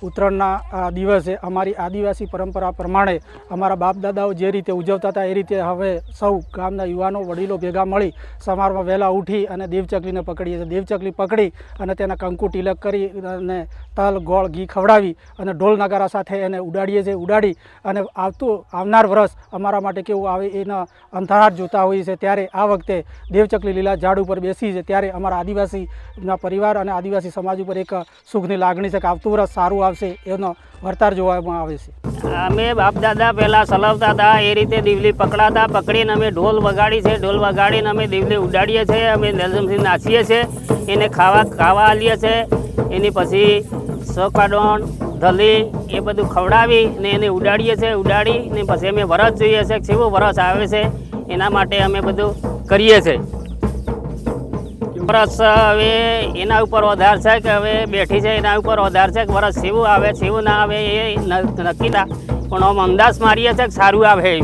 ઉત્તરાયણના દિવસે અમારી આદિવાસી પરંપરા પ્રમાણે અમારા બાપ દાદાઓ જે રીતે ઉજવતા હતા એ રીતે હવે સૌ ગામના યુવાનો વડીલો ભેગા મળી સવારમાં વહેલા ઉઠી અને દેવચકલીને પકડીએ છીએ। દેવચકલી પકડી અને તેના કંકુ તિલક કરી અને તલ ગોળ ઘી ખવડાવી અને ઢોલ નગારા સાથે એને ઉડાડીએ છીએ। ઉડાડી અને આવનાર વર્ષ અમારા માટે કેવું આવે એના અંધાર જોતા હોઈએ છીએ। ત્યારે આ વખતે દેવચકલી લીલા ઝાડ ઉપર બેસી છે ત્યારે અમારા આદિવાસીના પરિવાર અને આદિવાસી સમાજ ઉપર એક સુખની લાગણી છે કે આવતું વર્ષ સારું આવશે એનો વર્તાર જોવામાં આવે છે। અમે બાપ દાદા પહેલાં ચલાવતા હતા એ રીતે દીવલી પકડાતા, પકડીને અમે ઢોલ વગાડી છે, ઢોલ વગાડીને અમે દીવલી ઉડાડીએ છીએ, અમે નરજમથી નાચીએ છીએ, એને ખાવા આલીએ છીએ, એની પછી સોકાડોણ ધલી એ બધું ખવડાવી ને એને ઉડાડીએ છીએ। ઉડાડીને પછી અમે વરસ જોઈએ છીએ કેવું વરસ આવે છે એના માટે અમે બધું કરીએ છીએ। વરસ હવે એના ઉપર આધાર છે કે હવે બેઠી છે એના ઉપર આધાર છે કે વરસ સેવું આવે સેવું ના આવે એ નક્કી ના, પણ આમ અંદાજ મારીએ છીએ કે સારું આવે।